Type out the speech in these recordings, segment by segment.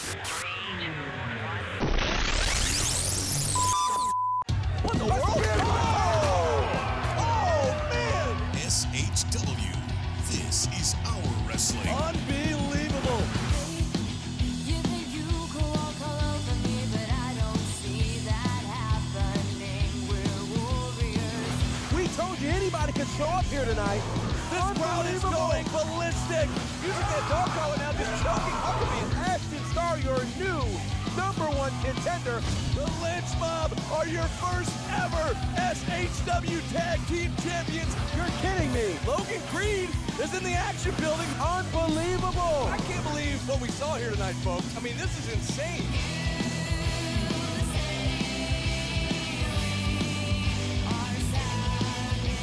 What the world? Oh, man! SHW. This is our wrestling. Unbelievable. You think you could walk all over me, but I don't see that happening. We're warriors. We told you anybody could show up here tonight. This crowd is going ballistic. You should get dog collar now, just choking Huckabee and Ashton Starr, your new #1 contender. The Lynch Mob are your first ever SHW Tag Team Champions. You're kidding me. Logan Creed is in the action building. Unbelievable. I can't believe what we saw here tonight, folks. I mean, this is insane.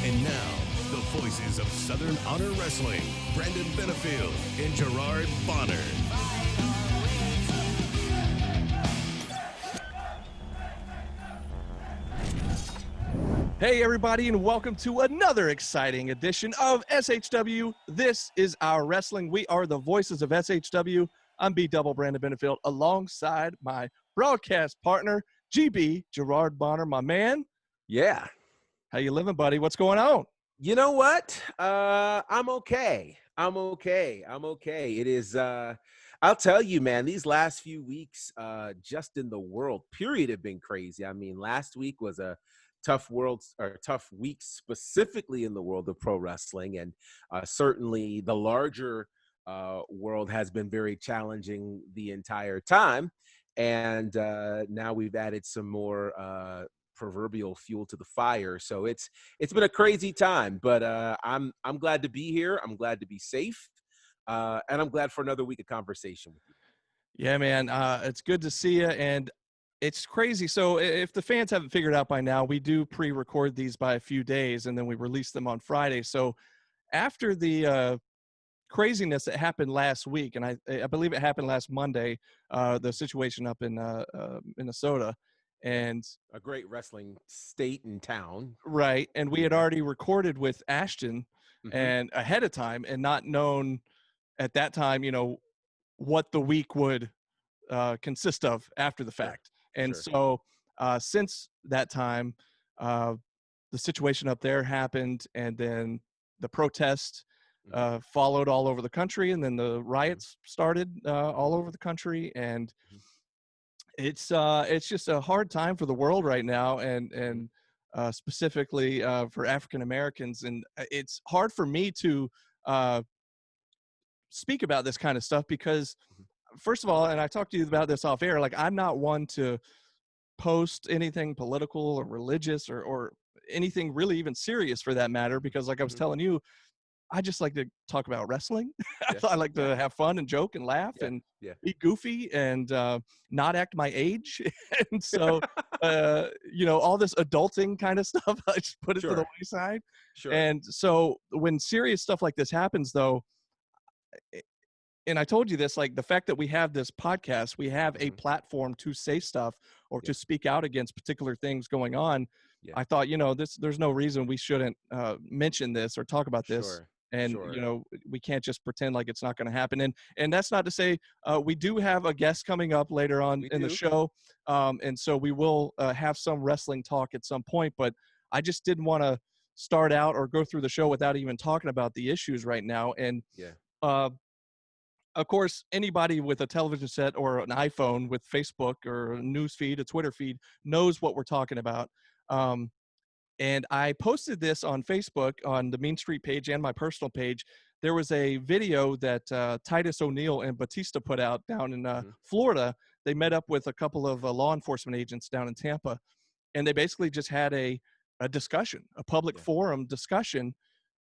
And now, the voices of Southern Honor Wrestling, Brandon Benefield and Gerard Bonner. Hey everybody, and welcome to another exciting edition of SHW. This is our wrestling. We are the voices of SHW. I'm B-Double Brandon Benefield alongside my broadcast partner, GB Gerard Bonner, my man. Yeah. How you living, buddy? What's going on? You know what? I'm okay. It is, I'll tell you, man, these last few weeks, just in the world, period, have been crazy. I mean, last week was a tough week specifically in the world of pro wrestling. And certainly the larger world has been very challenging the entire time. And now we've added some more proverbial fuel to the fire. So it's been a crazy time, but I'm glad to be here. I'm glad to be safe. And I'm glad for another week of conversation with you. Yeah, man. It's good to see you. And it's crazy. So if the fans haven't figured out by now, we do pre-record these by a few days, and then we release them on Friday. So after the craziness that happened last week, and I believe it happened last Monday, the situation up in Minnesota, and A great wrestling state and town. right, and we had already recorded with Ashton Mhm. and ahead of time, and not known at that time, what the week would consist of after the fact. And Sure. so since that time, the situation up there happened, and then the protest followed all over the country, and then the riots started all over the country, and it's just a hard time for the world right now, and specifically for African Americans, and it's hard for me to speak about this kind of stuff because, first of all, and I talked to you about this off air, like I'm not one to post anything political or religious or anything really even serious for that matter, because like I was telling you, I just like to talk about wrestling. I like to have fun and joke and laugh and be goofy and not act my age. And so, all this adulting kind of stuff, I just put it to the wayside. Sure. And so when serious stuff like this happens, though, and I told you this, like the fact that we have this podcast, we have a platform to say stuff or to speak out against particular things going on. I thought, there's no reason we shouldn't mention this or talk about this. Sure. And, Sure. We can't just pretend like it's not going to happen. And that's not to say we do have a guest coming up later on in the show. And so we will have some wrestling talk at some point, but I just didn't want to start out or go through the show without even talking about the issues right now. And, of course, anybody with a television set or an iPhone with Facebook or a news feed, a Twitter feed, knows what we're talking about. And I posted this on Facebook on the Mean Street page and my personal page. There was a video that Titus O'Neil and Batista put out down in Florida. They met up with a couple of law enforcement agents down in Tampa, and they basically just had a discussion, a public forum discussion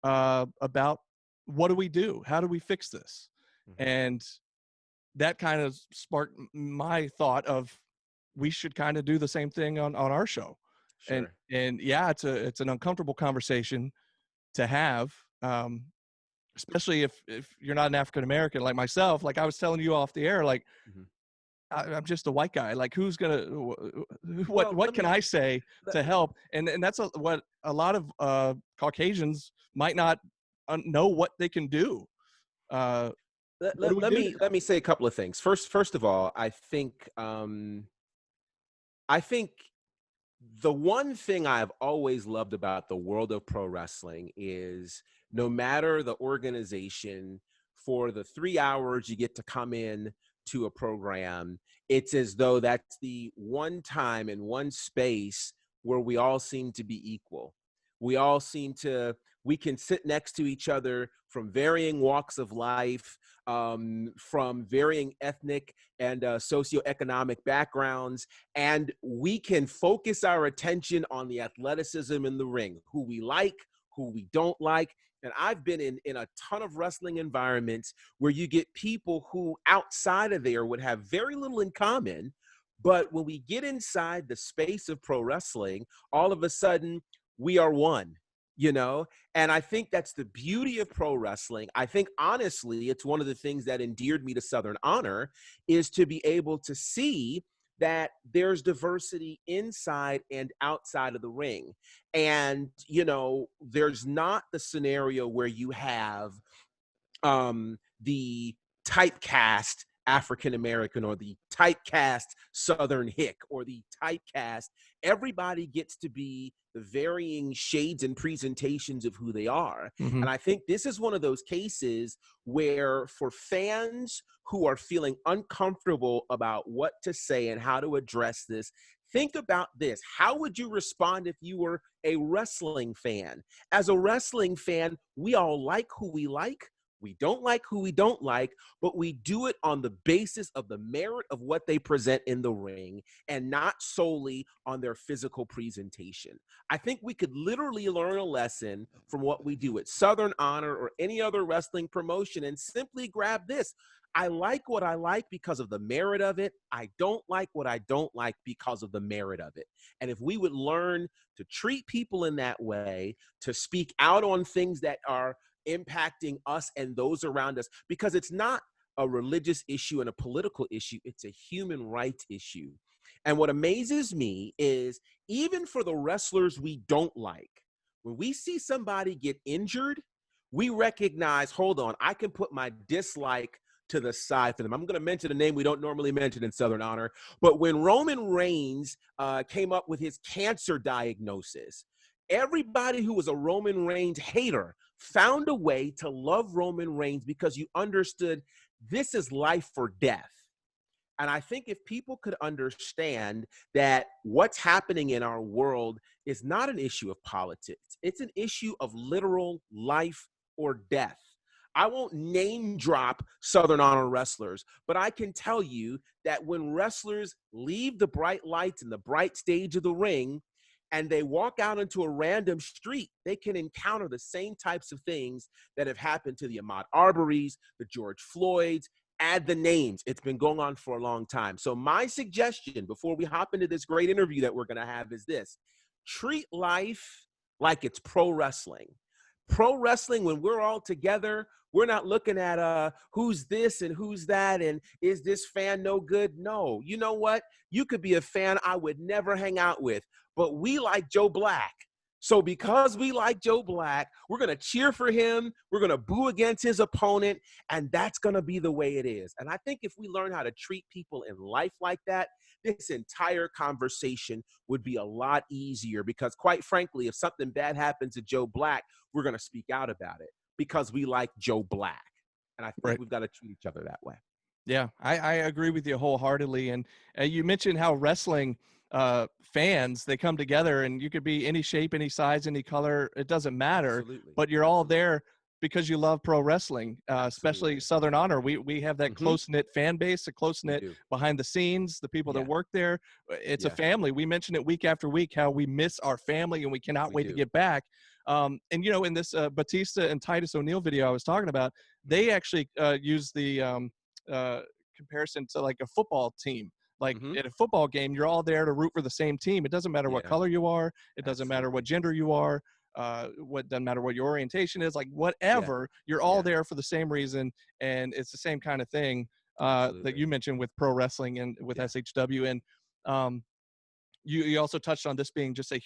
about what do we do? How do we fix this? And that kind of sparked my thought of we should kind of do the same thing on our show. Sure. And yeah, it's an uncomfortable conversation to have, especially if you're not an African American like myself. Like I was telling you off the air, like I'm just a white guy. Like who's gonna what can I say to help? And that's what a lot of Caucasians might not know what they can do. What do we do? let me say a couple of things. First of all, I think the one thing I've always loved about the world of pro wrestling is no matter the organization, for the 3 hours you get to come in to a program, it's as though that's the one time in one space where we all seem to be equal. We all seem to, we can sit next to each other from varying walks of life, from varying ethnic and socioeconomic backgrounds, and we can focus our attention on the athleticism in the ring, who we like, who we don't like. And I've been in a ton of wrestling environments where you get people who outside of there would have very little in common. But when we get inside the space of pro wrestling, all of a sudden we are one, you know? And I think that's the beauty of pro wrestling. I think, honestly, it's one of the things that endeared me to Southern Honor, is to be able to see that there's diversity inside and outside of the ring. And, you know, there's not the scenario where you have the typecast African American or the typecast Southern Hick or the typecast. Everybody gets to be the varying shades and presentations of who they are. Mhm. And I think this is one of those cases where, for fans who are feeling uncomfortable about what to say and how to address this, think about this. How would you respond if you were a wrestling fan? As a wrestling fan, we all like who we like. We don't like who we don't like, but we do it on the basis of the merit of what they present in the ring and not solely on their physical presentation. I think we could literally learn a lesson from what we do at Southern Honor or any other wrestling promotion and simply grab this. I like what I like because of the merit of it. I don't like what I don't like because of the merit of it. And if we would learn to treat people in that way, to speak out on things that are impacting us and those around us, because it's not a religious issue and a political issue, it's a human rights issue. And what amazes me is, even for the wrestlers we don't like, when we see somebody get injured, we recognize, hold on, I can put my dislike to the side for them. I'm going to mention a name we don't normally mention in Southern Honor, but when Roman Reigns came up with his cancer diagnosis, everybody who was a Roman Reigns hater found a way to love Roman Reigns because you understood this is life or death. And I think if people could understand that what's happening in our world is not an issue of politics, it's an issue of literal life or death. I won't name drop Southern Honor wrestlers, but I can tell you that when wrestlers leave the bright lights and the bright stage of the ring, and they walk out into a random street, they can encounter the same types of things that have happened to the Ahmaud Arbery's, the George Floyd's. Add the names. It's been going on for a long time. So my suggestion before we hop into this great interview that we're going to have is this: treat life like it's pro wrestling. Pro wrestling, when we're all together, we're not looking at who's this and who's that and is this fan no good? No. You know what? You could be a fan I would never hang out with, but we like Joe Black. So because we like Joe Black, we're going to cheer for him. We're going to boo against his opponent, and that's going to be the way it is. And I think if we learn how to treat people in life like that, this entire conversation would be a lot easier, because quite frankly, if something bad happens to Joe Black, we're going to speak out about it because we like Joe Black. And I think we've got to treat each other that way. Yeah, I agree with you wholeheartedly. And you mentioned how wrestling fans, they come together, and you could be any shape, any size, any color. It doesn't matter. Absolutely. But you're all there because you love pro wrestling, especially Southern Honor. We have that close-knit fan base, a close-knit behind the scenes, the people that work there. It's a family. We mention it week after week, how we miss our family and we cannot wait to get back. And, you know, in this Batista and Titus O'Neil video I was talking about, they actually use the comparison to like a football team. Like at a football game, you're all there to root for the same team. It doesn't matter what color you are. It doesn't matter what gender you are. What doesn't matter what your orientation is, like whatever, you're all there for the same reason. And it's the same kind of thing that you mentioned with pro wrestling and with SHW. And you also touched on this being just a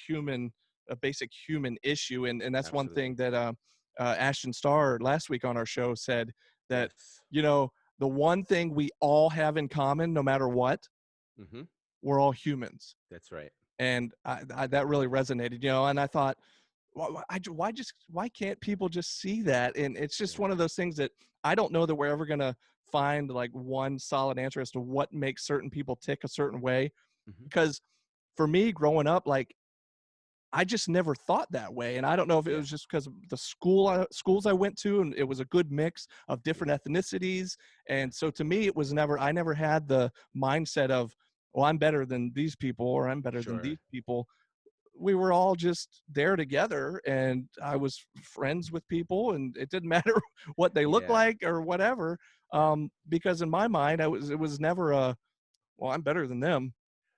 basic human issue. And that's one thing that Ashton Starr last week on our show said, that, Yes. you know, the one thing we all have in common, no matter what, Mm-hmm. we're all humans. That's right. And that really resonated, you know, and I thought, why can't people just see that? And it's just Yeah. one of those things that I don't know that we're ever going to find like one solid answer as to what makes certain people tick a certain way. Mm-hmm. Because for me growing up, like, I just never thought that way. And I don't know if it Yeah. was just because of the schools I went to, and it was a good mix of different Yeah. ethnicities. Yeah. And so to me, I never had the mindset of, well, I'm better than these people or I'm better than these Sure. people. We were all just there together, and I was friends with people, and it didn't matter what they looked Yeah. like or whatever. Yeah. Because in my mind, it was never a, well, I'm better than them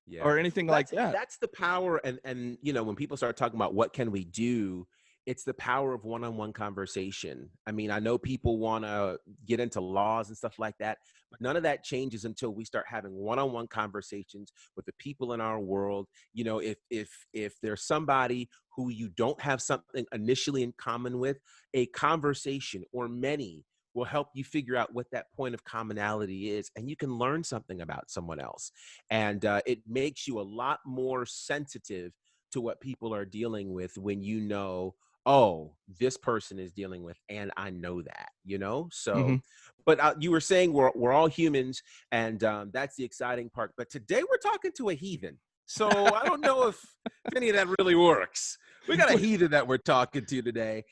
Yeah. or anything Well, like that. that's the power, and you know, when people start talking about what can we do, it's the power of one-on-one conversation. I mean, I know people want to get into laws and stuff like that, but none of that changes until we start having one-on-one conversations with the people in our world. You know, if there's somebody who you don't have something initially in common with, a conversation or many will help you figure out what that point of commonality is, and you can learn something about someone else. And it makes you a lot more sensitive to what people are dealing with when you know, oh, this person is dealing with, and I know that, you know. So, Hmm. but you were saying we're all humans, and that's the exciting part. But today we're talking to a heathen, so I don't know if any of that really works. We got a heathen that we're talking to today,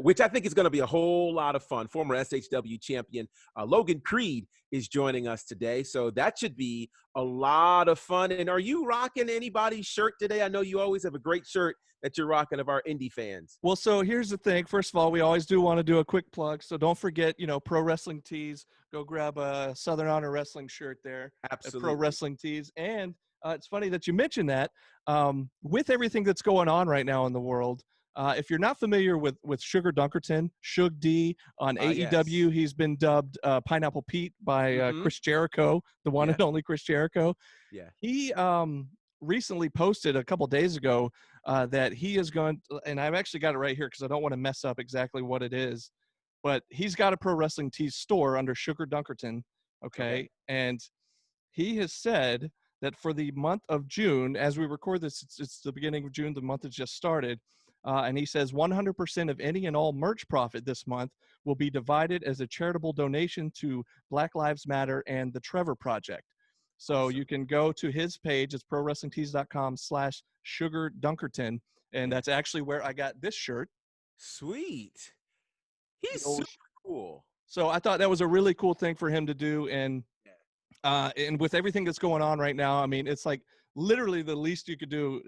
which I think is going to be a whole lot of fun. Former SHW champion Logan Creed is joining us today, so that should be a lot of fun. And are you rocking anybody's shirt today? I know you always have a great shirt that you're rocking of our indie fans. Well, so here's the thing. First of all, we always do want to do a quick plug. So don't forget, you know, Pro Wrestling Tees. Go grab a Southern Honor Wrestling shirt there at Pro Absolutely. Wrestling Tees. And it's funny that you mentioned that. With everything that's going on right now in the world, if you're not familiar with Sugar Dunkerton, Shug D on Yes. AEW, he's been dubbed Pineapple Pete by Mm-hmm. Chris Jericho, the one Yeah. and only Chris Jericho. Yeah. He recently posted a couple days ago that he is going to, and I've actually got it right here because I don't want to mess up exactly what it is, but he's got a Pro Wrestling Tees store under Sugar Dunkerton, Okay. okay? And he has said that for the month of June, as we record this, it's the beginning of June, the month has just started, and he says 100% of any and all merch profit this month will be divided as a charitable donation to Black Lives Matter and the Trevor Project. So you Awesome. can go to his page. It's prowrestlingtees.com/Sugar Dunkerton. And Yeah. that's actually where I got this shirt. Sweet. He's The old super cool. So I thought that was a really cool thing for him to do. And with everything that's going on right now, I mean, it's like literally the least you could do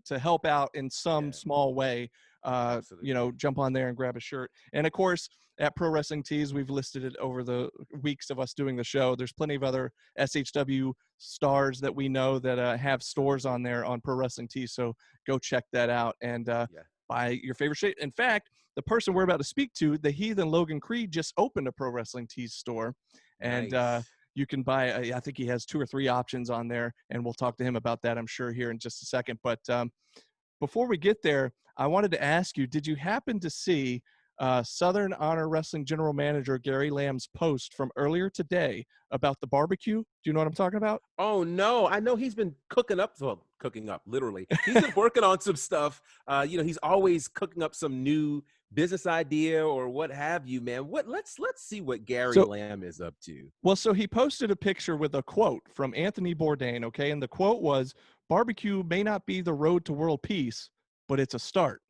to help out in some Yeah. small way. You Absolutely. know, jump on there and grab a shirt. And of course, at Pro Wrestling Tees, we've listed it over the weeks of us doing the show. There's plenty of other SHW stars that we know that have stores on Absolutely. there on Pro Wrestling Tees. So go check that out and Yeah. buy your favorite shirt. In fact, the person we're about to speak to, the Heathen Logan Creed, just opened a Pro Wrestling Tees store. And Nice. you can buy, I think he has 2 or 3 options on there, and we'll talk to him about that, I'm sure, here in just a second. But before we get there, I wanted to ask you, did you happen to see Southern Honor Wrestling General Manager Gary Lamb's post from earlier today about the barbecue? Do you know what I'm talking about? Oh no, I know he's been cooking up literally. He's been working on some stuff. You know, he's always cooking up some new business idea or what have you, man. Let's see what Gary So, Lamb is up to. well, so he posted a picture with a quote from Anthony Bourdain, okay? And the quote was, "Barbecue may not be the road to world peace, but it's a start."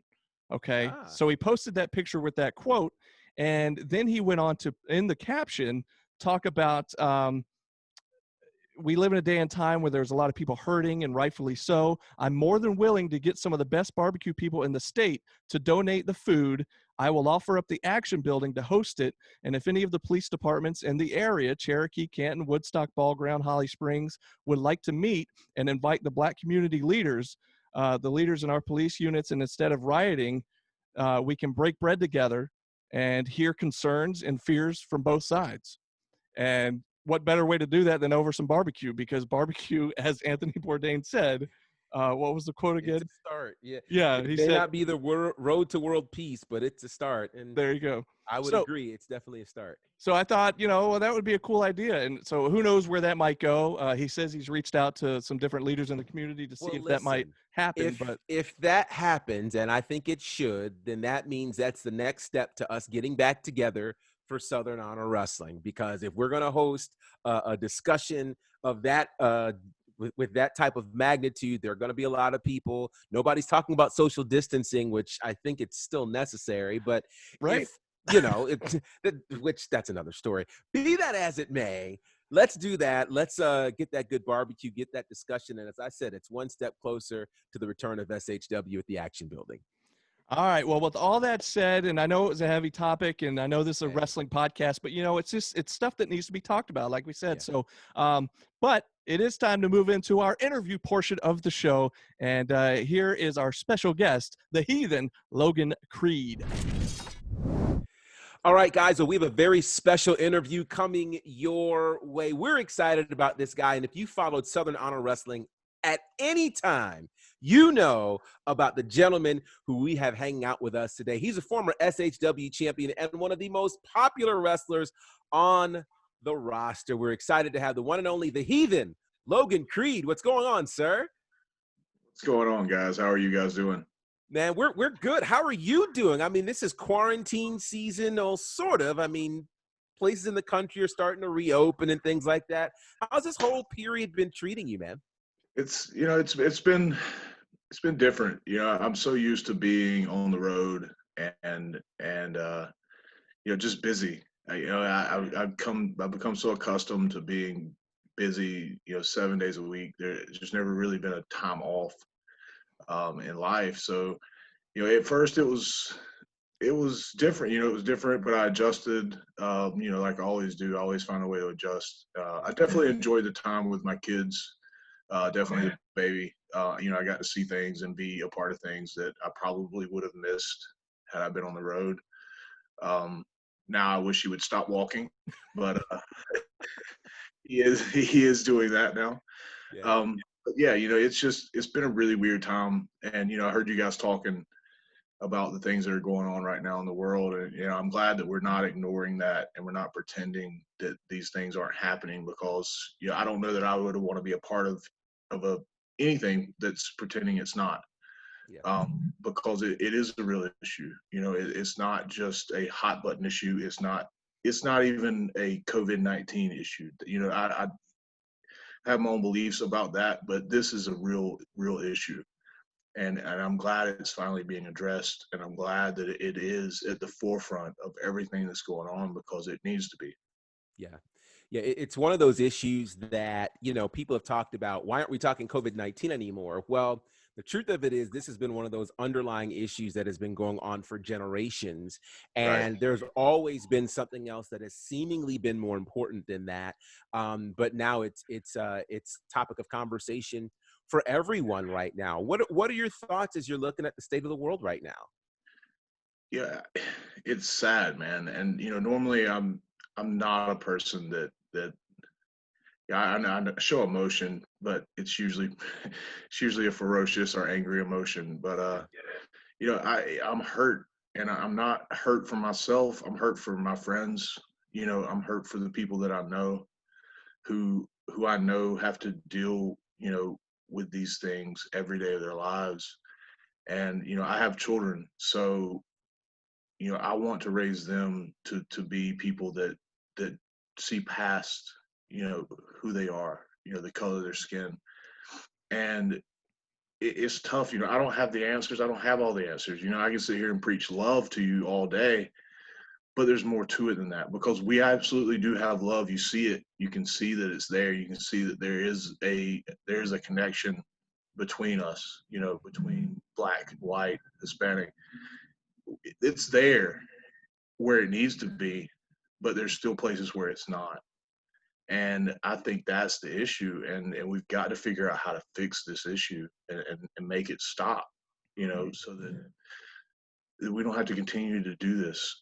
Okay. Ah, So he posted that picture with that quote. And then he went on to, in the caption, talk about we live in a day and time where there's a lot of people hurting, and rightfully so. I'm more than willing to get some of the best barbecue people in the state to donate the food. I will offer up the Action Building to host it. And if any of the police departments in the area, Cherokee, Canton, Woodstock, Ball Ground, Holly Springs, would like to meet and invite the Black community leaders, the leaders in our police units, and instead of rioting, we can break bread together and hear concerns and fears from both sides. And what better way to do that than over some barbecue? Because barbecue, as Anthony Bourdain said, What was the quote again? It's a start. Yeah. Yeah, It he may said, not be the road to world peace, but it's a start. And there you go. I would So, agree. It's definitely a start. so I thought, well, that would be a cool idea. And so who knows where that might go. He says he's reached out to some different leaders in the community to see Well, if that might listen, happen. if But if that happens, and I think it should, then that means that's the next step to us getting back together for Southern Honor Wrestling. Because if we're going to host a discussion of that with that type of magnitude, there are going to be a lot of people. Nobody's talking about social distancing, which I think it's still necessary. But right. if which that's another story. Be that as it may, let's do that. Let's get that good barbecue, get that discussion. And as I said, it's one step closer to the return of SHW at the Action Building. All right. Well, with all that said, and I know it was a heavy topic, and I know this is a Man. wrestling podcast, but it's stuff that needs to be talked about, like we said. Yeah. So, but it is time to move into our interview portion of the show, and here is our special guest, the Heathen, Logan Creed. All right, guys. So we have a very special interview coming your way. We're excited about this guy, and if you followed Southern Honor Wrestling at any time, you know about the gentleman who we have hanging out with us today. He's a former SHW champion and one of the most popular wrestlers on the roster. We're excited to have the one and only, the Heathen, Logan Creed. What's going on, sir? What's going on, guys? How are you guys doing? Man, we're good. How are you doing? I mean, this is quarantine season, or sort of. I mean, places in the country are starting to reopen and things like that. How's this whole period been treating you, man? It's been different. I'm so used to being on the road and just busy. I've become so accustomed to being busy, 7 days a week. There's just never really been a time off in life. So, at first it was different. It was different, but I adjusted. Like I always do. I always find a way to adjust. I definitely enjoyed the time with my kids. Definitely the baby. I got to see things and be a part of things that I probably would have missed had I been on the road. Now I wish he would stop walking, but he is doing that now. Yeah. But yeah, it's been a really weird time, and I heard you guys talking about the things that are going on right now in the world, and I'm glad that we're not ignoring that and we're not pretending that these things aren't happening, because I don't know that I would want to be a part of anything that's pretending it's not. Yeah. Because it is a real issue. It's not just a hot button issue. It's not even a COVID-19 issue. I have my own beliefs about that, but this is a real issue. And I'm glad it's finally being addressed, and I'm glad that it is at the forefront of everything that's going on, because it needs to be. Yeah. Yeah. It's one of those issues that, people have talked about. Why aren't we talking COVID-19 anymore? Well, the truth of it is, this has been one of those underlying issues that has been going on for generations. And Right. there's always been something else that has seemingly been more important than that. But now it's topic of conversation for everyone right now. What are your thoughts as you're looking at the state of the world right now? Yeah, it's sad, man. And normally I'm not a person that yeah, I show emotion, but it's usually it's usually a ferocious or angry emotion. But I'm hurt, and I'm not hurt for myself. I'm hurt for my friends. I'm hurt for the people that I know, who I know have to deal, with these things every day of their lives. And I have children, so I want to raise them to be people that see past, who they are, the color of their skin. And it's tough. I don't have the answers. I don't have all the answers. I can sit here and preach love to you all day, but there's more to it than that, because we absolutely do have love. You see it. You can see that it's there. You can see that there is a connection between us, between Black, white, Hispanic. It's there where it needs to be, but there's still places where it's not. And I think that's the issue. And we've got to figure out how to fix this issue and make it stop, so that we don't have to continue to do this,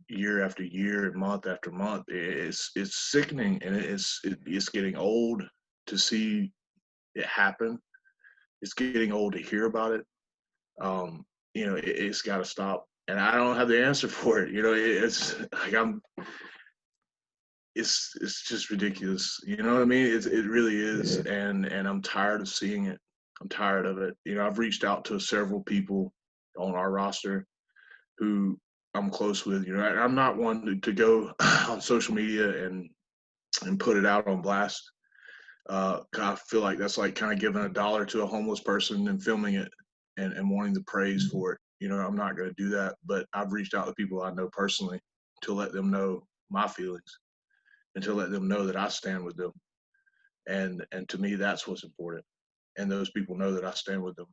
year after year and month after month. It's sickening, and it's getting old to see it happen. it's getting old to hear about it. It's got to stop, and I don't have the answer for it. It's like it's just ridiculous. You know what I mean? It really is, and I'm tired of seeing it. I'm tired of it. I've reached out to several people on our roster who I'm close with. I'm not one to go on social media and put it out on blast. I feel like that's like kind of giving $1 to a homeless person and filming it and wanting the praise for it. I'm not going to do that, but I've reached out to people I know personally to let them know my feelings and to let them know that I stand with them. And to me, that's what's important. And those people know that I stand with them.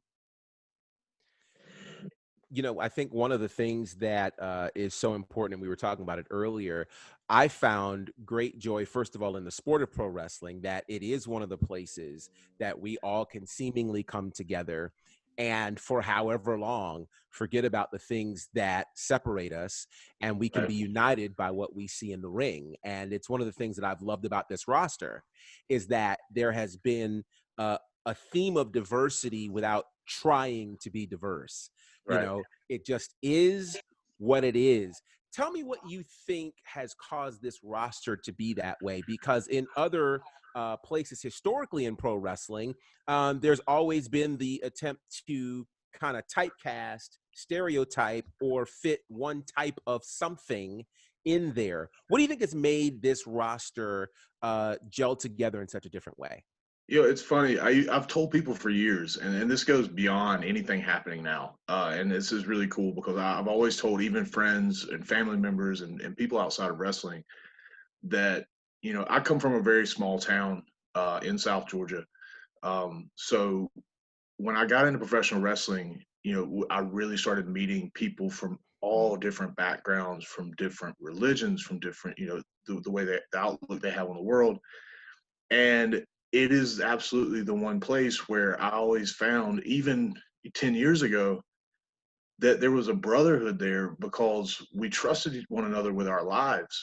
I think one of the things that is so important, and we were talking about it earlier, I found great joy, first of all, in the sport of pro wrestling, that it is one of the places that we all can seemingly come together and for however long forget about the things that separate us, and we can be united by what we see in the ring. And it's one of the things that I've loved about this roster is that there has been a theme of diversity without trying to be diverse. Right. It just is what it is. Tell me what you think has caused this roster to be that way, because in other places historically in pro wrestling, there's always been the attempt to kind of typecast, stereotype, or fit one type of something in there. What do you think has made this roster gel together in such a different way? It's funny. I've told people for years, and this goes beyond anything happening now. And this is really cool because I've always told even friends and family members and people outside of wrestling that, I come from a very small town in South Georgia. So when I got into professional wrestling, I really started meeting people from all different backgrounds, from different religions, from different, the way the outlook they have on the world. And it is absolutely the one place where I always found, even 10 years ago, that there was a brotherhood there because we trusted one another with our lives.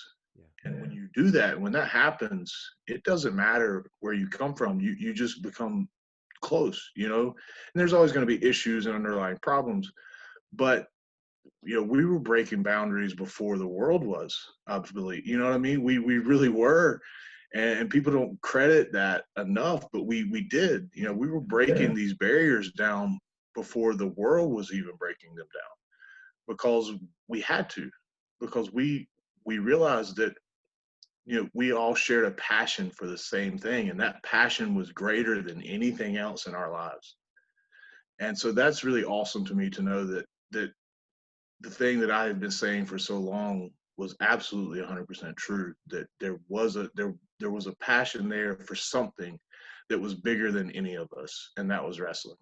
And when you do that, when that happens, it doesn't matter where you come from. You just become close, And there's always going to be issues and underlying problems. But, we were breaking boundaries before the world was, I believe. You know what I mean? We really were. And people don't credit that enough, but we did. We were breaking these barriers down before the world was even breaking them down, because we had to, because we realized that we all shared a passion for the same thing, and that passion was greater than anything else in our lives. And so that's really awesome to me to know that the thing that I had been saying for so long was absolutely 100% true, that there was a passion there for something that was bigger than any of us, and that was wrestling.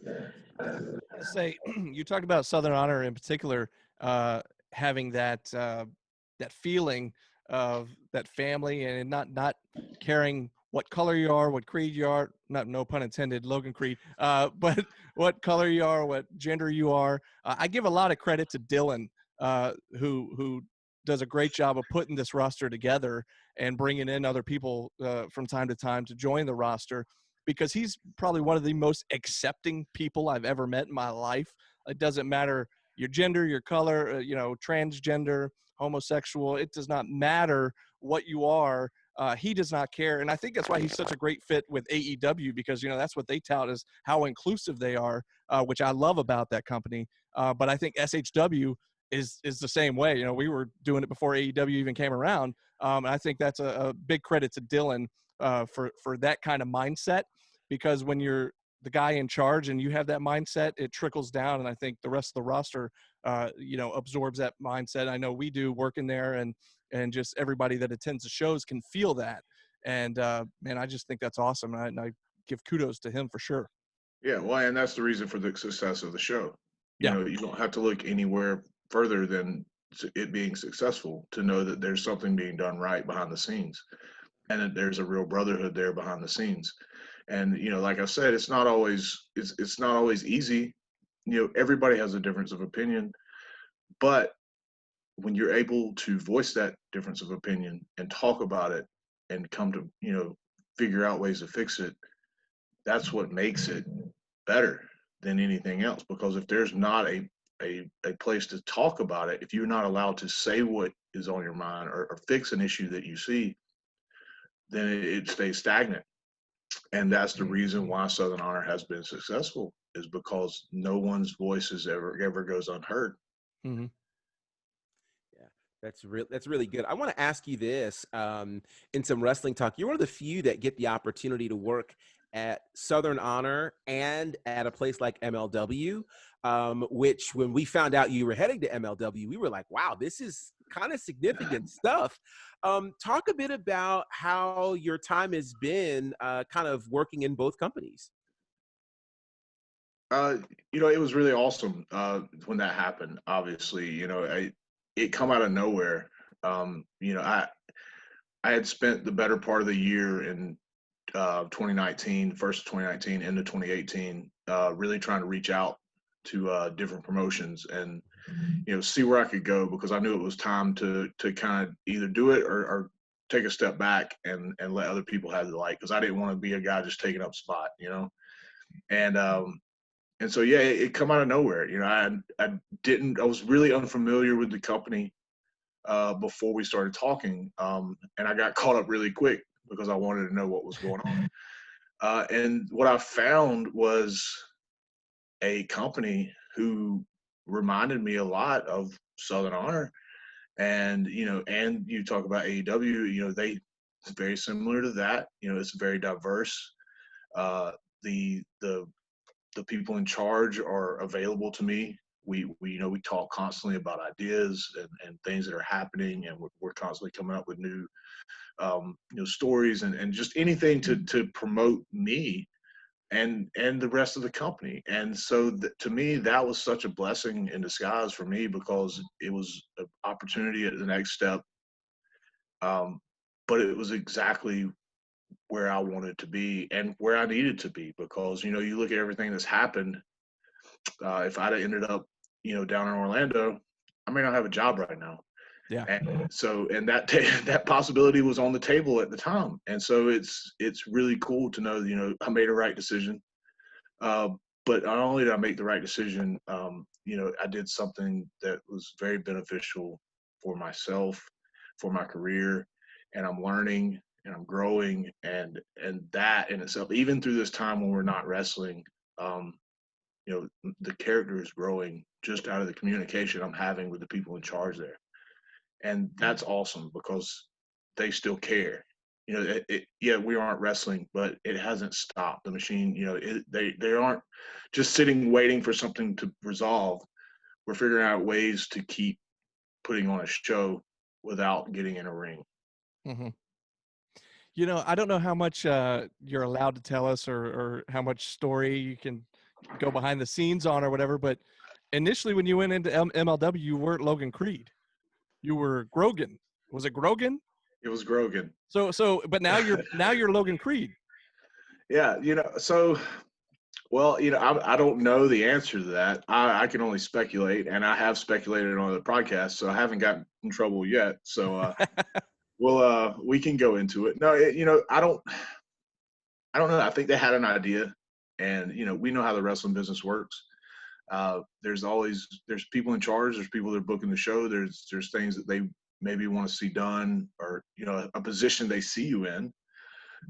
I want to say, you talked about Southern Honor in particular, having that feeling of that family, and not caring what color you are, what creed you are, no pun intended, Logan Creed, but what color you are, what gender you are. I give a lot of credit to Dylan, who does a great job of putting this roster together and bringing in other people from time to time to join the roster, because he's probably one of the most accepting people I've ever met in my life. It doesn't matter your gender, your color, transgender, homosexual. It does not matter what you are. He does not care. And I think that's why he's such a great fit with AEW, because, that's what they tout as how inclusive they are, which I love about that company. But I think SHW is the same way. We were doing it before AEW even came around. And I think that's a big credit to Dylan for that kind of mindset, because when you're the guy in charge and you have that mindset, it trickles down. And I think the rest of the roster, absorbs that mindset. I know we do, working there, and just everybody that attends the shows can feel that. And man, I just think that's awesome. And I give kudos to him for sure. Yeah, well, and that's the reason for the success of the show. Yeah. You don't have to look anywhere further than it being successful to know that there's something being done right behind the scenes, and that there's a real brotherhood there behind the scenes. And like I said, it's not always easy. Everybody has a difference of opinion, but when you're able to voice that difference of opinion and talk about it and come to figure out ways to fix it, that's what makes it better than anything else. Because if there's not a place to talk about it, if you're not allowed to say what is on your mind, or fix an issue that you see, then it stays stagnant. And that's the reason why Southern Honor has been successful, is because no one's voice is ever goes unheard. Mm-hmm. Yeah, that's really good. I want to ask you this, in some wrestling talk. You're one of the few that get the opportunity to work at Southern Honor and at a place like MLW, which when we found out you were heading to MLW, we were like, wow, this is kind of significant stuff. Talk a bit about how your time has been kind of working in both companies. Uh, it was really awesome when that happened. Obviously, it come out of nowhere. I had spent the better part of the year in 2019, first of 2019 into 2018, really trying to reach out to different promotions and see where I could go, because I knew it was time to kind of either do it, or take a step back and let other people have the light, because I didn't want to be a guy just taking up spot, and so yeah, it come out of nowhere. I was really unfamiliar with the company before we started talking, and I got caught up really quick because I wanted to know what was going on. And what I found was a company who reminded me a lot of Southern Honor. And and you talk about AEW, they it's very similar to that. It's very diverse. uh the the the people in charge are available to me. We talk constantly about ideas and things that are happening, and we're constantly coming up with new stories, and just anything to promote me and the rest of the company. And so to me, that was such a blessing in disguise for me, because it was an opportunity at the next step. But it was exactly where I wanted to be and where I needed to be, because you look at everything that's happened. If I'd have ended up down in Orlando, I may not have a job right now. Yeah. And so, and that that possibility was on the table at the time. And so it's really cool to know I made a right decision. Uh, but not only did I make the right decision, I did something that was very beneficial for myself, for my career, and I'm learning and I'm growing, and that in itself, even through this time when we're not wrestling, um, the character is growing just out of the communication I'm having with the people in charge there. And that's awesome, because they still care. Yeah, we aren't wrestling, but it hasn't stopped. The machine, they aren't just sitting waiting for something to resolve. We're figuring out ways to keep putting on a show without getting in a ring. Mm-hmm. I don't know how much you're allowed to tell us, or how much story you can go behind the scenes on or whatever, but initially when you went into MLW, you weren't Logan Creed. You were Grogan. Was it Grogan? It was Grogan. But now you're Logan Creed. Yeah, so well, I don't know the answer to that. I can only speculate, and I have speculated on the podcast, so I haven't gotten in trouble yet. So we can go into it. No, I don't know. I think they had an idea, and we know how the wrestling business works. There's people in charge. There's people that are booking the show. There's things that they maybe want to see done, or a position they see you in.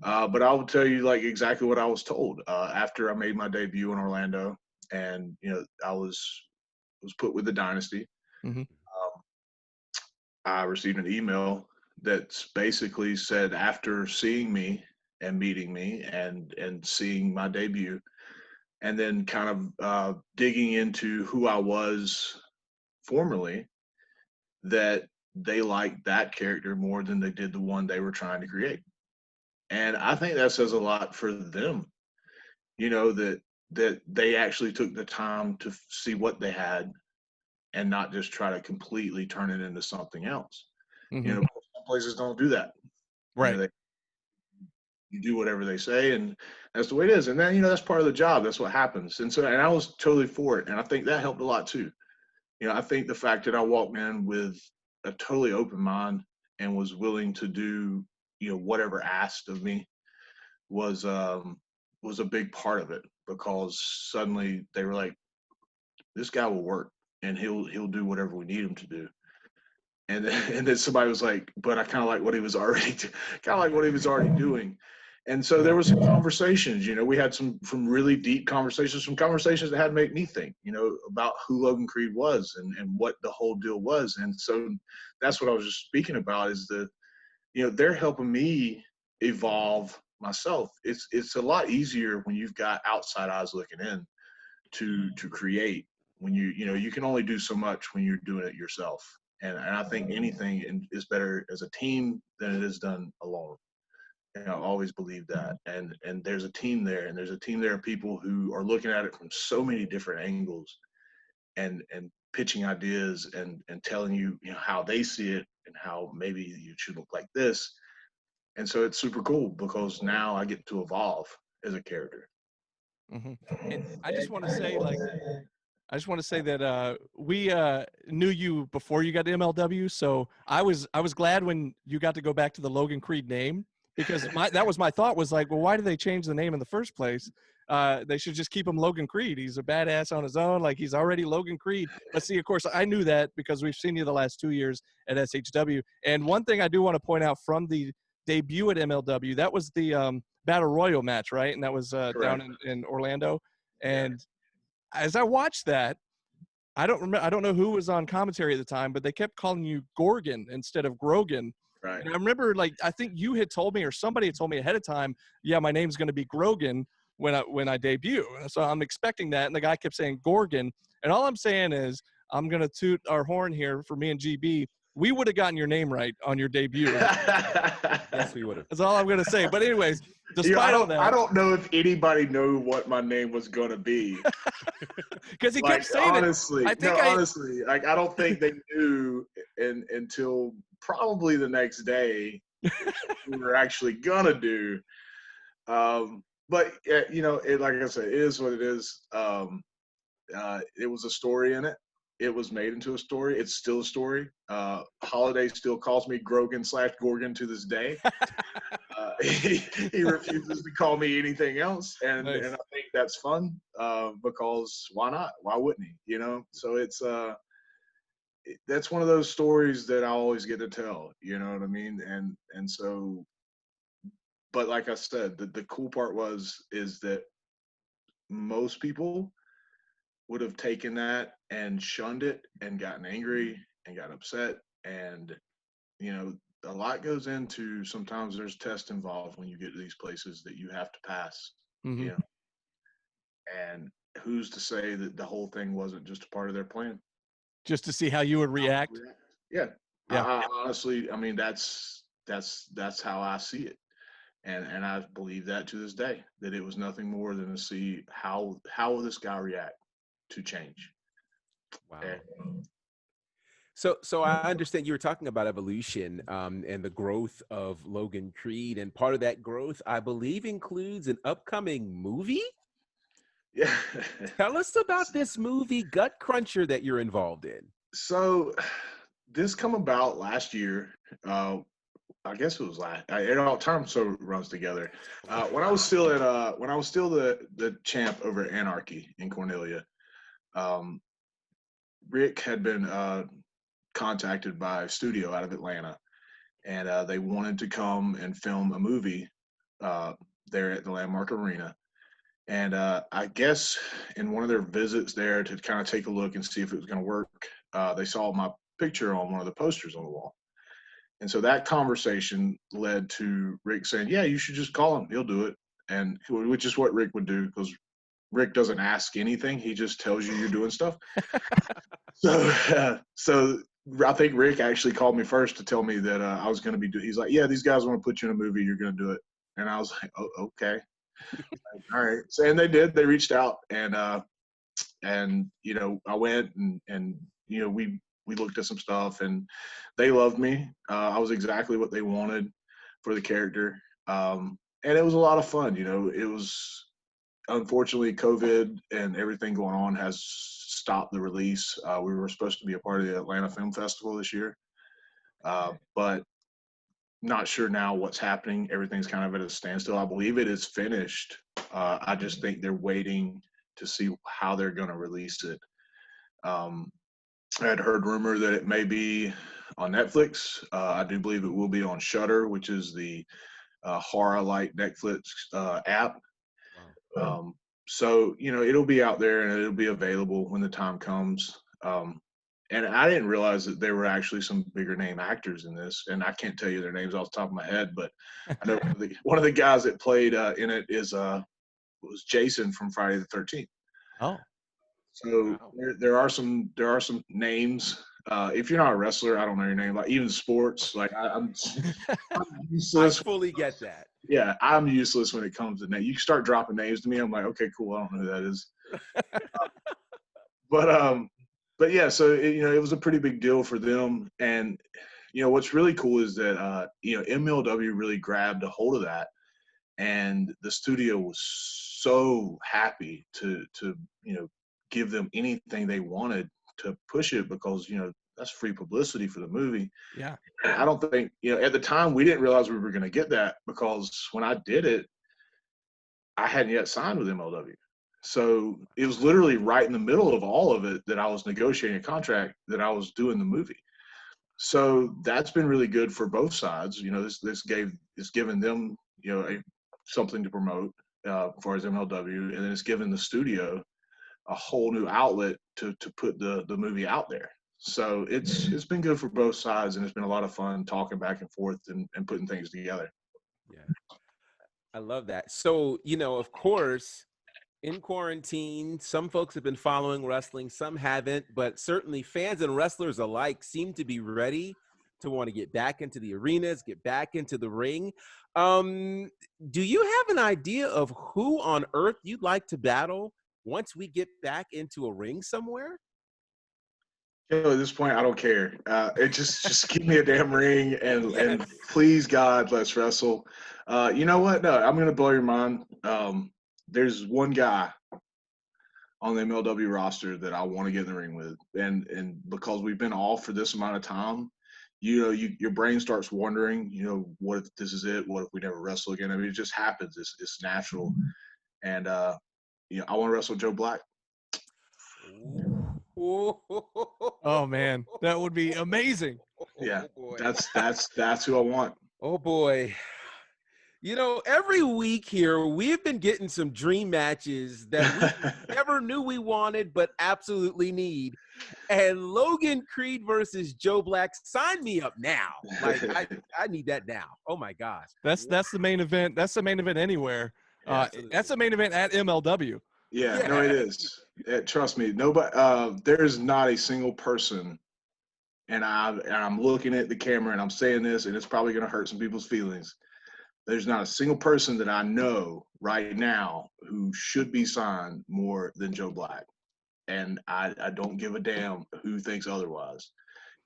But I will tell you like exactly what I was told after I made my debut in Orlando, and I was put with the Dynasty. Mm-hmm. I received an email that basically said, after seeing me and meeting me and seeing my debut, and then kind of digging into who I was formerly, that they liked that character more than they did the one they were trying to create. And I think that says a lot for them, that they actually took the time to see what they had, and not just try to completely turn it into something else. Mm-hmm. Some places don't do that. Right. You do whatever they say, and that's the way it is. And then that's part of the job. That's what happens. And I was totally for it, and I think that helped a lot too. I think the fact that I walked in with a totally open mind and was willing to do whatever asked of me was was a big part of it, because suddenly they were like, this guy will work and he'll do whatever we need him to do. And then somebody was like, but I kind of like what he was already doing. And so there were some conversations, we had some really deep conversations, some conversations that had to make me think, about who Logan Creed was and what the whole deal was. And so that's what I was just speaking about, is that, they're helping me evolve myself. It's a lot easier when you've got outside eyes looking in to create, when you can only do so much when you're doing it yourself. And I think anything is better as a team than it is done alone. And I always believe that. And there's a team there, and there's a team there of people who are looking at it from so many different angles, and pitching ideas and telling you, how they see it and how maybe you should look like this. And so it's super cool, because now I get to evolve as a character. And I just want to say, that we knew you before you got to MLW, so I was glad when you got to go back to the Logan Creed name, because that was my thought, was like, well, why did they change the name in the first place? They should just keep him Logan Creed. He's a badass on his own, like he's already Logan Creed. But see, of course, I knew that because we've seen you the last 2 years at SHW. And one thing I do want to point out from the debut at MLW, that was the Battle Royal match, right? And that was down in Orlando. And as I watched that, I don't know who was on commentary at the time, but they kept calling you Gorgon instead of Grogan. Right. And I remember, I think you had told me, or somebody had told me ahead of time, yeah, my name's going to be Grogan when I debut. So I'm expecting that. And the guy kept saying Gorgon. And all I'm saying is, I'm going to toot our horn here for me and GB. We would have gotten your name right on your debut. Yes, we would have. That's all I'm going to say. But anyways, despite all that. I don't know if anybody knew what my name was going to be. Because he kept saying honestly, it. Honestly, I don't think they knew until probably the next day we were actually going to do. But, like I said, it is what it is. It was a story in it. It was made into a story. It's still a story. Holiday still calls me Grogan/Gorgon to this day. He refuses to call me anything else, and Nice. And I think that's fun, because why not? Why wouldn't he? So it's that's one of those stories that I always get to tell. You know what I mean? And so, but like I said, the cool part is that most people would have taken that and shunned it and gotten angry and got upset. And, a lot goes into, sometimes there's tests involved when you get to these places that you have to pass, Mm-hmm. And who's to say that the whole thing wasn't just a part of their plan? Just to see how you would react. Yeah. Yeah. I honestly, that's how I see it. And I believe that to this day, that it was nothing more than to see how will this guy react to change. Wow. And, So I understand you were talking about evolution and the growth of Logan Creed, and part of that growth, I believe, includes an upcoming movie. yeah. Tell us about this movie, Gut Cruncher, that you're involved in. So this come about last year. I guess it was last. It all time so runs together. When I was still the champ over at Anarchy in Cornelia, Rick had been contacted by a studio out of Atlanta, and they wanted to come and film a movie there at the Landmark Arena. And I guess in one of their visits there to kind of take a look and see if it was going to work, they saw my picture on one of the posters on the wall. And so that conversation led to Rick saying, yeah, you should just call him. He'll do it. And which is what Rick would do, because Rick doesn't ask anything. He just tells you you're doing stuff. So I think Rick actually called me first to tell me that I was going to be he's like, yeah, these guys want to put you in a movie. You're going to do it. And I was like, oh, okay. All right. So, and they did. They reached out, and I went and we looked at some stuff, and they loved me. I was exactly what they wanted for the character. And it was a lot of fun. It was, unfortunately, COVID and everything going on has stopped the release. We were supposed to be a part of the Atlanta Film Festival this year, but not sure now what's happening. Everything's kind of at a standstill. I believe it is finished I just think they're waiting to see how they're going to release it. I had heard rumor that it may be on Netflix. I do believe it will be on Shudder, which is the horror-like Netflix app. Wow. So, it'll be out there and it'll be available when the time comes. And I didn't realize that there were actually some bigger name actors in this. And I can't tell you their names off the top of my head, but I know one of the guys that played in it was Jason from Friday the 13th. Oh, So Wow. there are some names. If you're not a wrestler, I don't know your name. Like even sports, like I'm I useless. fully get that. Yeah, I'm useless when it comes to name. You start dropping names to me, I'm like, okay, cool. I don't know who that is. But yeah, so it was a pretty big deal for them. And what's really cool is that MLW really grabbed a hold of that, and the studio was so happy to give them anything they wanted to push it, because that's free publicity for the movie. yeah. And I don't think at the time we didn't realize we were going to get that, because when I did it, I hadn't yet signed with MLW. So it was literally right in the middle of all of it that I was negotiating a contract that I was doing the movie. So that's been really good for both sides. It's given them something to promote as far as MLW, and then it's given the studio a whole new outlet to put the movie out there. So it's been good for both sides, and it's been a lot of fun talking back and forth and putting things together. Yeah. I love that. So, of course, in quarantine, some folks have been following wrestling, some haven't, but certainly fans and wrestlers alike seem to be ready to want to get back into the arenas, get back into the ring. Do you have an idea of who on earth you'd like to battle once we get back into a ring somewhere? At this point, I don't care. It just give me a damn ring and Yes. please God, let's wrestle. You know what? No, I'm gonna blow your mind. There's one guy on the MLW roster that I want to get in the ring with, and because we've been off for this amount of time, your brain starts wondering, what if this is it? What if we never wrestle again? I mean, it just happens. It's natural, and I want to wrestle Joe Black. Oh man, that would be amazing. Yeah, Oh, boy. that's who I want. Oh boy. Every week here, we've been getting some dream matches that we never knew we wanted, but absolutely need. And Logan Creed versus Joe Black, sign me up now. Like, I need that now. Oh my gosh. That's the main event. That's the main event anywhere. Absolutely. That's the main event at MLW. Yeah, no, it is. Trust me, nobody. There's not a single person, and I'm looking at the camera and I'm saying this, and it's probably going to hurt some people's feelings. There's not a single person that I know right now who should be signed more than Joe Black, and I don't give a damn who thinks otherwise.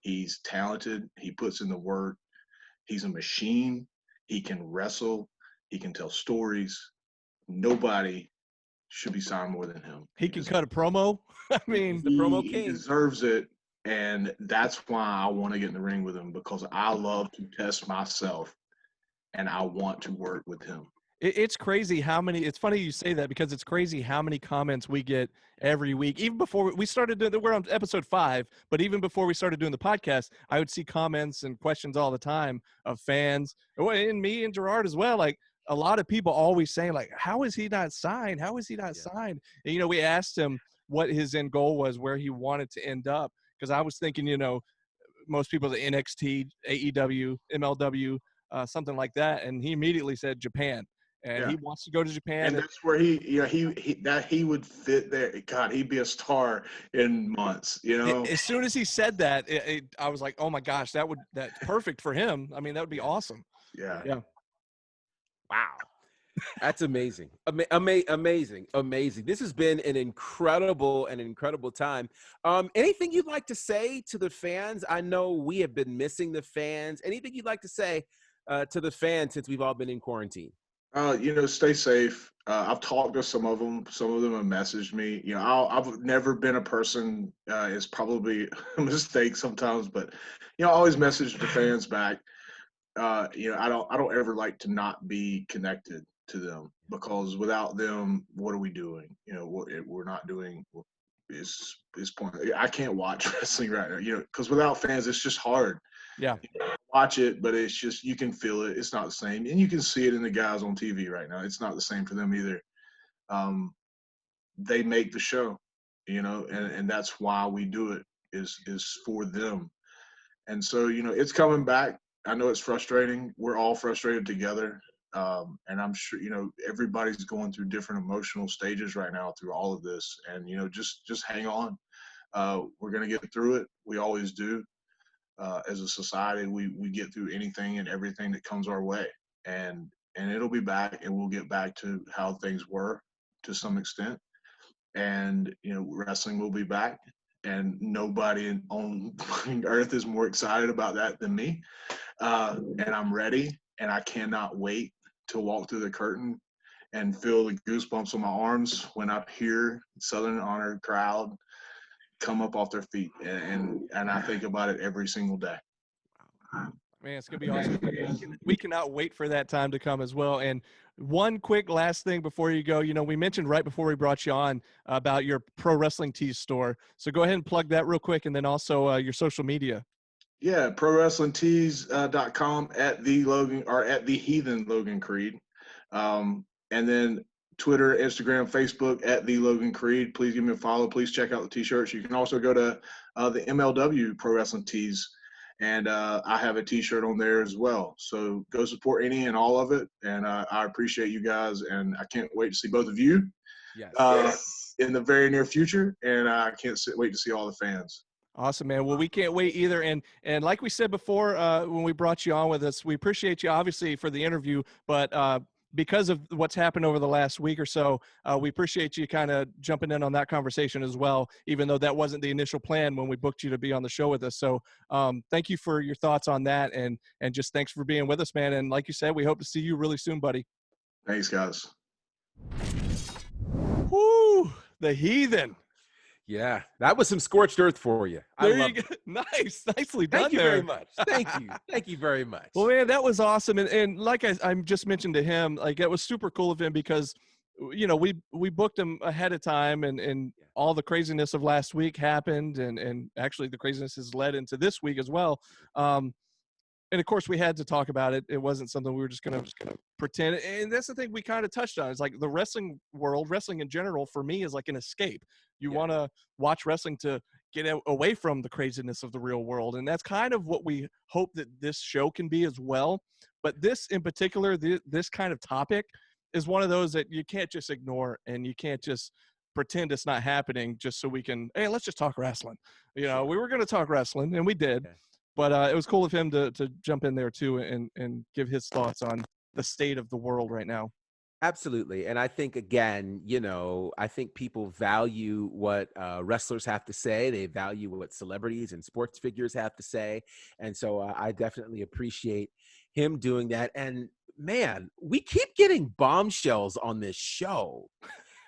He's talented. He puts in the work. He's a machine. He can wrestle. He can tell stories. Nobody should be signed more than him. He can cut a promo. I mean, the promo he king. deserves it, and that's why I want to get in the ring with him, because I love to test myself, and I want to work with him. it's crazy how many. It's funny you say that, because it's crazy how many comments we get every week. Even before we started doing, we're on episode 5, but even before we started doing the podcast, I would see comments and questions all the time of fans, and me and Gerard as well. Like, a lot of people always saying, like, how is he not signed? How is he not signed? And, we asked him what his end goal was, where he wanted to end up. Because I was thinking, most people at NXT, AEW, MLW, something like that. And he immediately said Japan. And he wants to go to Japan. And that's where he would fit there. God, he'd be a star in months, As soon as he said that, I was like, oh my gosh, that's perfect for him. I mean, that would be awesome. Yeah. Wow. That's amazing. Amazing. This has been an incredible time. Anything you'd like to say to the fans? I know we have been missing the fans. Anything you'd like to say to the fans since we've all been in quarantine? Stay safe. I've talked to some of them. Some of them have messaged me. I've never been a person. It's probably a mistake sometimes, but I always message the fans back. I don't ever like to not be connected to them, because without them, what are we doing? You know, we're not doing is point. I can't watch wrestling right now, you know, because without fans, it's just hard. Yeah. Watch it, but it's just, you can feel it. It's not the same, and you can see it in the guys on TV right now. It's not the same for them either. They make the show, you know, and that's why we do it, is for them. And so, you know, it's coming back. I know it's frustrating. We're all frustrated together. And I'm sure, you know, everybody's going through different emotional stages right now through all of this. And, you know, just hang on. We're going to get through it. We always do. As a society, we get through anything and everything that comes our way. And it'll be back, and we'll get back to how things were to some extent. And, you know, wrestling will be back. And nobody on earth is more excited about that than me. And I'm ready, and I cannot wait to walk through the curtain and feel the goosebumps on my arms when I hear Southern Honor crowd come up off their feet. And I think about it every single day. Man, it's going to be awesome. We cannot wait for that time to come as well. And one quick last thing before you go, you know, we mentioned right before we brought you on about your Pro Wrestling Tees store. So go ahead and plug that real quick, and then also your social media. Yeah, ProWrestlingTees.com at the Heathen Logan Creed. And then Twitter, Instagram, Facebook at the Logan Creed. Please give me a follow. Please check out the t-shirts. You can also go to the MLW Pro Wrestling Tees, and I have a t-shirt on there as well. So go support any and all of it. And I appreciate you guys, and I can't wait to see both of you in the very near future. And I can't wait to see all the fans. Awesome, man. Well, we can't wait either. And like we said before, when we brought you on with us, we appreciate you obviously for the interview, but because of what's happened over the last week or so, we appreciate you kind of jumping in on that conversation as well, even though that wasn't the initial plan when we booked you to be on the show with us. So thank you for your thoughts on that, and just thanks for being with us, man. And like you said, we hope to see you really soon, buddy. Thanks, guys. Whoo, the Heathen. Yeah, that was some scorched earth for you. There you go. Nice. Nicely done. Thank you there. very much. Thank you. Thank you very much. Well, man, that was awesome. And like I just mentioned to him, like, it was super cool of him because, you know, we booked him ahead of time, and all the craziness of last week happened. And actually the craziness has led into this week as well. And of course we had to talk about it. It wasn't something we were just gonna pretend. And that's the thing we kind of touched on. It's like the wrestling world, wrestling in general, for me, is like an escape. You want to watch wrestling to get away from the craziness of the real world. And that's kind of what we hope that this show can be as well. But this in particular, this kind of topic is one of those that you can't just ignore, and you can't just pretend it's not happening just so we can, hey, let's just talk wrestling. You know, we were going to talk wrestling, and we did. Okay. But it was cool of him to jump in there too and give his thoughts on the state of the world right now. Absolutely. And I think, again, you know, I think people value what wrestlers have to say. They value what celebrities and sports figures have to say. And so I definitely appreciate him doing that. And man, we keep getting bombshells on this show.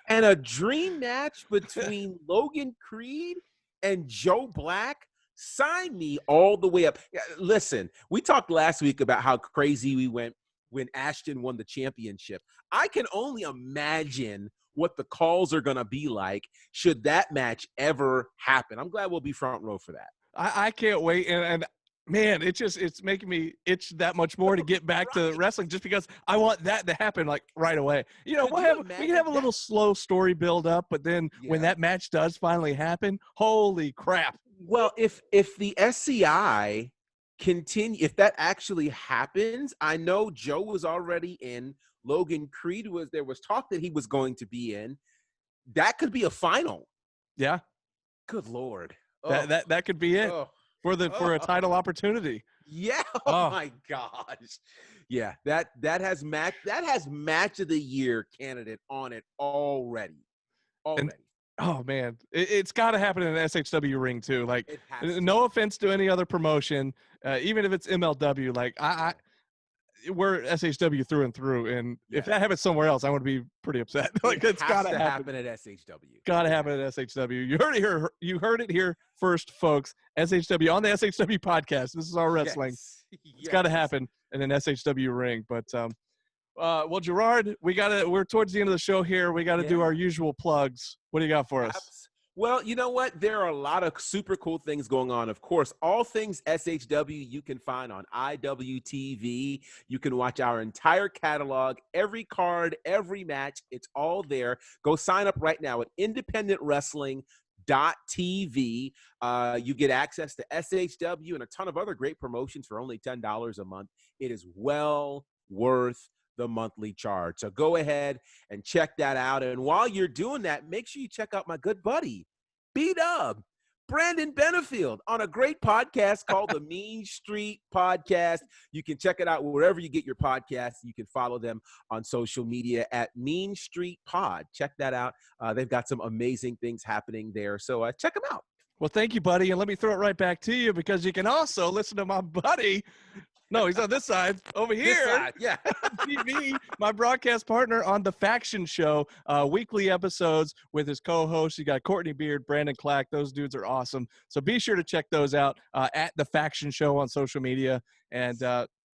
And a dream match between Logan Creed and Joe Black. Sign me all the way up. Listen, we talked last week about how crazy we went when Ashton won the championship. I can only imagine what the calls are going to be like should that match ever happen. I'm glad we'll be front row for that. I can't wait. And man, it's making me itch that much more to get back to wrestling, just because I want that to happen like right away. You know, we can have a little slow story build up, but then when that match does finally happen, holy crap. Well, if the SCI continue, if that actually happens, I know Joe was already in. Logan Creed there was talk that he was going to be in. That could be a final. Yeah. Good Lord. That could be it for a title opportunity. Yeah. Oh my gosh. Yeah. That has match of the year candidate on it already. Oh man, it's got to happen in an SHW ring too. Like, no offense to any other promotion, even if it's MLW. Like, we're SHW through and through, and if that happens somewhere else, I would be pretty upset. Like, it's got to happen at SHW. Got to happen at SHW. You heard it here. You heard it here first, folks. SHW on the SHW podcast. This is our wrestling. It's got to happen in an SHW ring. But Well, Gerard, we're towards the end of the show here. We got to do Yeah. our usual plugs. What do you got for us? Well, you know what? There are a lot of super cool things going on. Of course, all things SHW you can find on IWTV. You can watch our entire catalog, every card, every match. It's all there. Go sign up right now at independentwrestling.tv. You get access to SHW and a ton of other great promotions for only $10 a month. It is well worth the monthly charge. So go ahead and check that out. And while you're doing that, make sure you check out my good buddy, B-Dub, Brandon Benefield, on a great podcast called the Mean Street Podcast. You can check it out wherever you get your podcasts. You can follow them on social media at Mean Street Pod. Check that out. They've got some amazing things happening there. So check them out. Well, thank you, buddy. And let me throw it right back to you because you can also listen to my buddy. No, he's on this side over here. This side, yeah. TV, my broadcast partner on The Faction Show, weekly episodes with his co-hosts. You got Courtney Beard, Brandon Clack. Those dudes are awesome. So be sure to check those out at The Faction Show on social media. And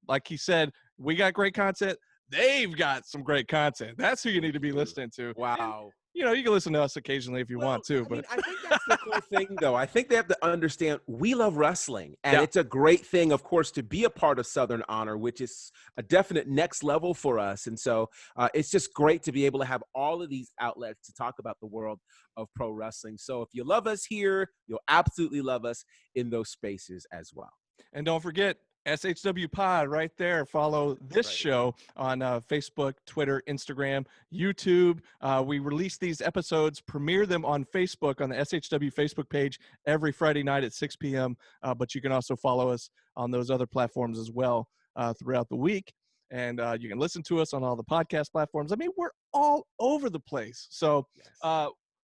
like he said, we got great content. They've got some great content. That's who you need to be listening to. Wow. You know, you can listen to us occasionally if you want to. But I think that's the cool thing, though. I think they have to understand we love wrestling. And Yeah. it's a great thing, of course, to be a part of Southern Honor, which is a definite next level for us. And so it's just great to be able to have all of these outlets to talk about the world of pro wrestling. So if you love us here, you'll absolutely love us in those spaces as well. And don't forget, SHW Pod right there. Follow this show on Facebook, Twitter, Instagram, YouTube. We release these episodes, premiere them on Facebook on the SHW Facebook page every Friday night at 6 p.m. But you can also follow us on those other platforms as well throughout the week. And you can listen to us on all the podcast platforms. I mean, we're all over the place. So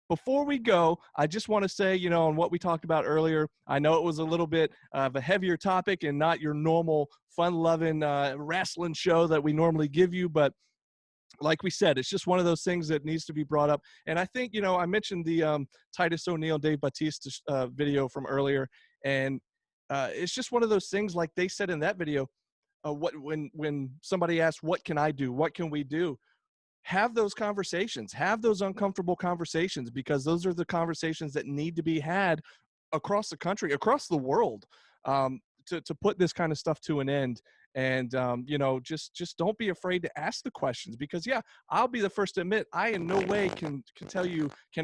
before we go, I just want to say, you know, on what we talked about earlier, I know it was a little bit of a heavier topic and not your normal fun-loving wrestling show that we normally give you, but like we said, it's just one of those things that needs to be brought up. And I think, you know, I mentioned the Titus O'Neil, Dave Bautista video from earlier, and it's just one of those things, like they said in that video, when somebody asked, what can I do? What can we do? Have those conversations, have those uncomfortable conversations, because those are the conversations that need to be had across the country, across the world, to put this kind of stuff to an end. And, you know, just don't be afraid to ask the questions, because, yeah, I'll be the first to admit, I in no way can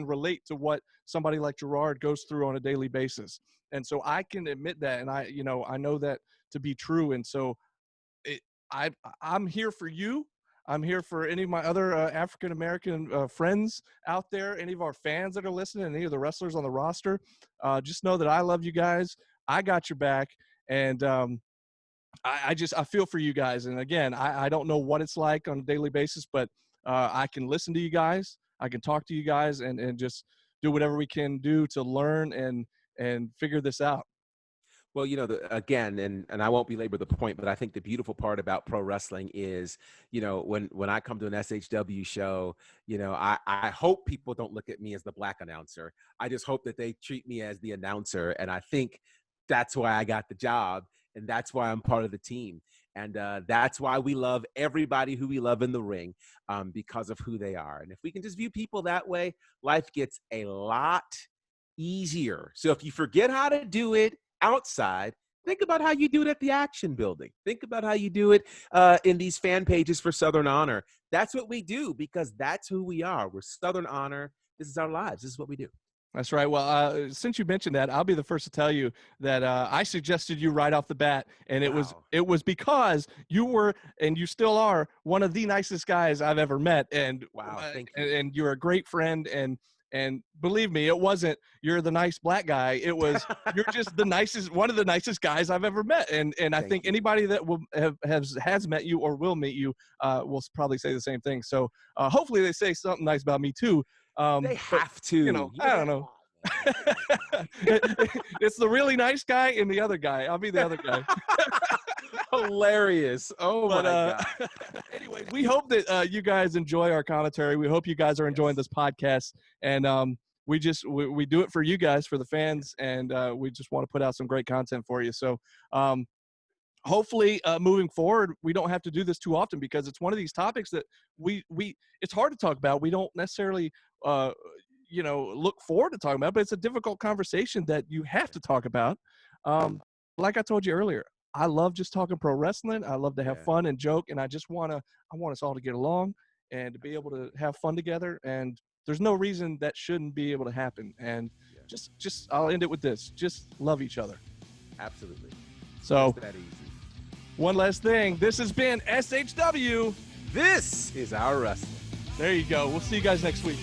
relate to what somebody like Gerard goes through on a daily basis. And so I can admit that. And I know that to be true. And so I'm here for you. I'm here for any of my other African-American friends out there, any of our fans that are listening, any of the wrestlers on the roster. Just know that I love you guys. I got your back. And I feel for you guys. And again, I don't know what it's like on a daily basis, but I can listen to you guys. I can talk to you guys and just do whatever we can do to learn and figure this out. Well, you know, again, and I won't belabor the point, but I think the beautiful part about pro wrestling is, you know, when I come to an SHW show, you know, I hope people don't look at me as the black announcer. I just hope that they treat me as the announcer. And I think that's why I got the job, and that's why I'm part of the team. And that's why we love everybody who we love in the ring, because of who they are. And if we can just view people that way, life gets a lot easier. So if you forget how to do it outside, think about how you do it at the Action Building. Think about how you do it in these fan pages for Southern Honor. That's what we do, because that's who we are. We're Southern Honor. This is our lives. This is what we do. That's right. Well, since you mentioned that, I'll be the first to tell you that I suggested you right off the bat, and it was because you were, and you still are, one of the nicest guys I've ever met. And Thank you. And you're a great friend. And believe me, it wasn't you're the nice black guy. It was you're just the nicest, one of the nicest guys I've ever met. And I think anybody that will has met you or will meet you will probably say the same thing. So hopefully they say something nice about me too. They have to. You know, I don't know. It's the really nice guy and the other guy. I'll be the other guy. Hilarious. Oh my God. Anyway, we hope that you guys enjoy our commentary. We hope you guys are enjoying this podcast. And we do it for you guys, for the fans. And we just want to put out some great content for you. So hopefully moving forward, we don't have to do this too often, because it's one of these topics that we it's hard to talk about. We don't necessarily, look forward to talking about, but it's a difficult conversation that you have to talk about. Like I told you earlier, I love just talking pro wrestling. I love to have fun and joke, and I want us all to get along and to be able to have fun together. And there's no reason that shouldn't be able to happen. And just I'll end it with this: just love each other. Absolutely. So Just that easy. one last thing. This has been SHW. This is our wrestling. There you go. We'll see you guys next week.